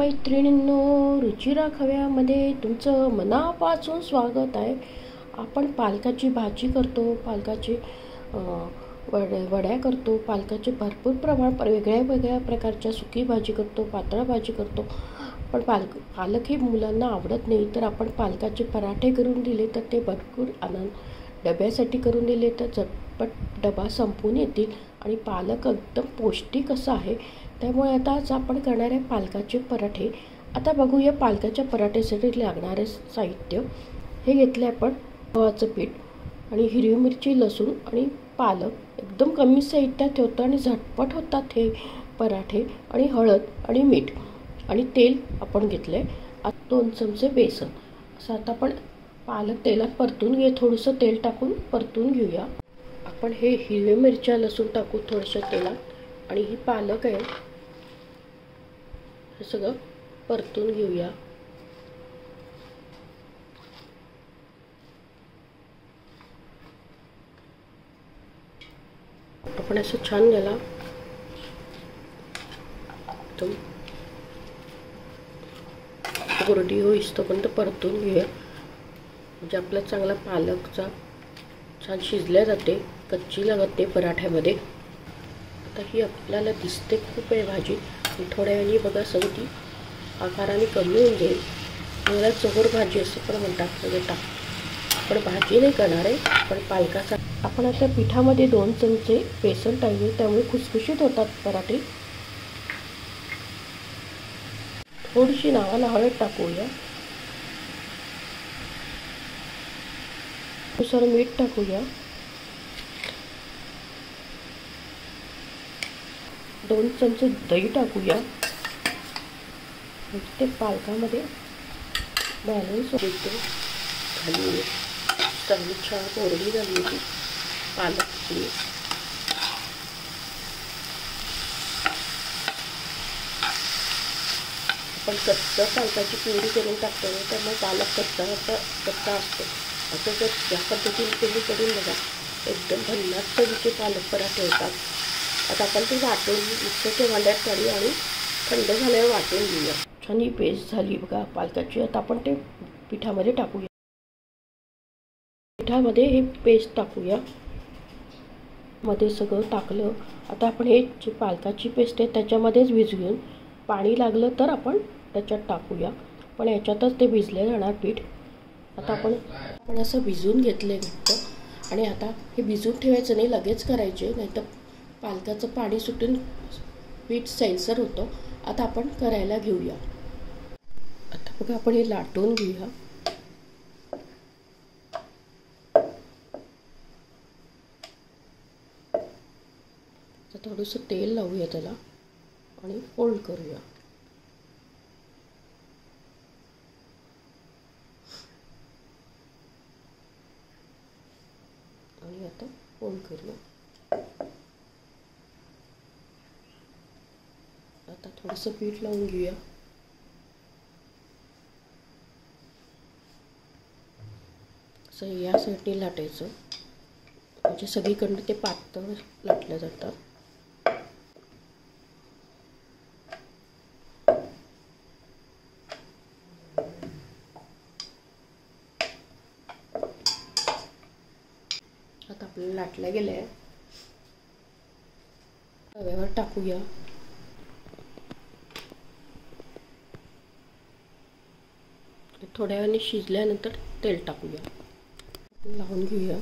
मैत्रिणींनो, रुचिरा खव्यामध्ये तुमचं मनापासून स्वागत आहे. आपण पालकाची भाजी करतो, पालकाची वड्या करतो, पालकाचे भरपूर प्रमाण वेगळ्या प्रकारच्या सुकी भाजी करतो, पातळ भाजी करतो. पण पालक हे मुलांना आवडत नाही, तर आपण पालकाचे पराठे करून दिले तर ते भरपूर आनंद. डब्यासाठी करून दिले तर झटपट डबा संपून येतील आणि पालक एकदम पौष्टिक असं आहे. त्यामुळे आता आज आपण करणार आहे पालकाचे पराठे. आता बघूया पालकाच्या पराठ्यासाठी लागणारे साहित्य. हे घेतले आपण गव्हाचं पीठ आणि हिरवी मिरची, लसूण आणि पालक. एकदम कमी साहित्यात होतं आणि झटपट होतात हे पराठे. आणि हळद आणि मीठ आणि तेल आपण घेतलं आहे. 2 चमचे बेसन. असं आता आपण पालक तेलात परतून थोडंसं तेल टाकून परतून घेऊया. आपण हे हिरव्या मिरच्या, लसूण टाकू थोडंसं तेलात आणि ही पालक आहे हे सगळं परतून घेऊया. आपण असं छान याला कोरडी होईस्तोपर्यंत परतून घेऊया. म्हणजे आपला चांगला पालकचा छान शिजल्या जाते, कच्ची लागत नाही पराठ्यामध्ये. आता ही आपल्याला दिसते खूप आहे भाजी, थोड्या वेळाने बघा सगळी ती आकाराने कमी होऊन जाईल. मला चोर भाजी असं पण म्हणतात. आपण भाजी नाही करणार आहे, पण पालकाचा. आपण आता पिठामध्ये 2 चमचे बेसन टाकले, त्यामुळे खुसखुशीत होतात पराठे. थोडीशी नावाला हळद टाकूया, नुसार मीठ टाकूया, 2 चमचे दही टाकूया. ते पालकामध्ये बॅलन्स होते. खाली चांगली छान कोरडी झाली होती पालकची. आपण कच्चा पालकाची प्युरी करून टाकतो, त्यामुळे पालक कच्चा असतो. असं जर या पद्धतीने तुम्ही करून बघा, एकदम भन्नाट चवीचे पालक पराठे होतात. आता आपण ते वाटून मिक्सरच्या भांड्यात काढू आणि थंड झाल्यावर वाटून घेऊया. छान ही पेस्ट झाली बघा पालकाची. आता आपण ते पिठामध्ये टाकूया. पिठामध्ये हे पेस्ट टाकूया. मध्ये सगळं टाकलं. आता आपण हे जे पालकाची पेस्ट आहे त्याच्यामध्येच भिजवून, पाणी लागलं तर आपण त्याच्यात टाकूया, पण याच्यातच ते भिजले जाणार पीठ. आता आपण असं भिजवून घेतलं घट्ट. आणि आता हे भिजवून ठेवायचं नाही, लगेच करायचे, नाहीतर पालकाचं पाणी सुटून पीठ सैलसर होतं. आता आपण करायला घेऊया. आता बघा आपण हे लाटून घेऊया. तर थोडंसं तेल लावूया त्याला आणि फोल्ड करूया. आणि आता फोल्ड करूया. आता थोडंसं पीठ लावून घेऊया. असं या साईडने लाटायचं, म्हणजे सगळीकडनं ते पातळ लाटलं जातं. आता आपल्याला लाटलं गेलं आहे. तव्यावर टाकूया. थोड्या वेळाने शिजल्यानंतर तेल टाकूया. लावून घेऊया.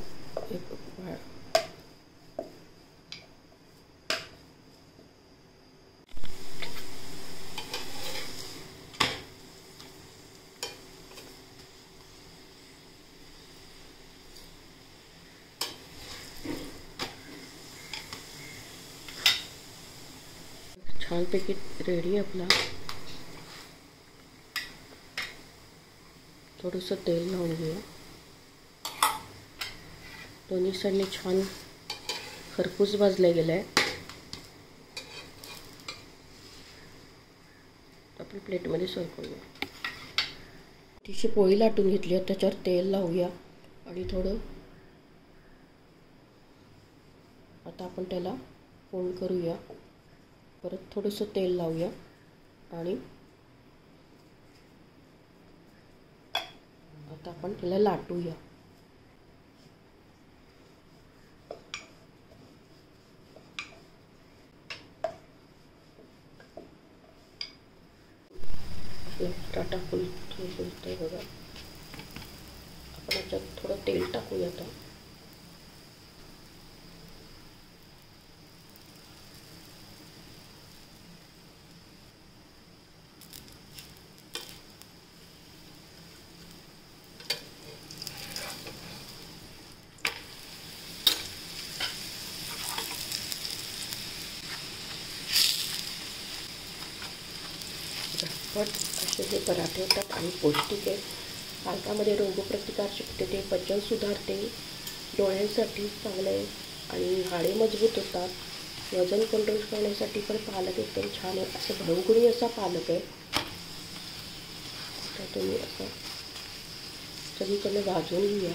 छानपैकी रेडी आपला. थोडंसं तेल लावून घेऊया. दोन्ही साईडने छान खरपूस भाजले गेलं आहे. आपण प्लेटमध्ये सर्व करूया. तिची पोळी लाटून घेतली आहे, त्याच्यावर तेल लावूया आणि थोडं आता आपण त्याला फोल्ड करूया. परत थोडंसं तेल लावूया आणि आता आपण त्याला लाटूया. बटाटा फुलतोय बघा. आपण याच्यात थोडं तेल टाकूया आता. झटपट असे हे पराठे होतात आणि पौष्टिक आहे. पालकामध्ये रोगप्रतिकारशक्ती, पचन सुधारते, डोळ्यांसाठी चांगलं आहे आणि हाडे मजबूत होतात. वजन कंट्रोल करण्यासाठी पण पालक एकदम छान आहे. असं बहुगुणी असा पालक आहे. तर तुम्ही असं सगळीकडे भाजून घेऊया.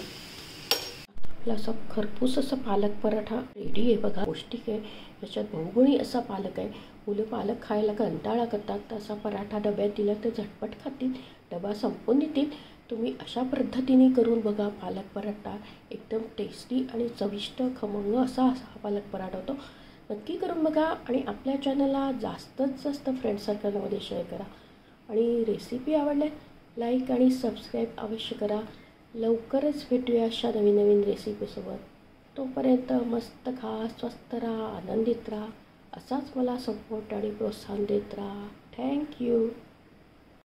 आपला असा खरपूस असा पालक पराठा रेडी आहे बघा. पौष्टिक आहे, याच्यात बहुगुणी असा पालक आहे. मुलं पालक खायला कंटाळा करतात, तर असा पराठा डब्यात दिला तर झटपट खातील, डबा संपवून देतील. तुम्ही अशा पद्धतीने करून बघा. पालक पराठा एकदम टेस्टी आणि चविष्ट खमंग असा हा पालक पराठा होतो. नक्की करून बघा आणि आपल्या चॅनलला जास्तीत जास्त फ्रेंड सर्कलमध्ये शेअर करा. आणि रेसिपी आवडल्या लाईक आणि सबस्क्राईब अवश्य करा. लवकरच भेटूया अशा नवीन नवीन रेसिपीसोबत. तोपर्यंत मस्त खा, स्वस्थ राहा, आनंदित राहा. असाच मला सपोर्ट आणि प्रोत्साहन देत राहा. थँक्यू.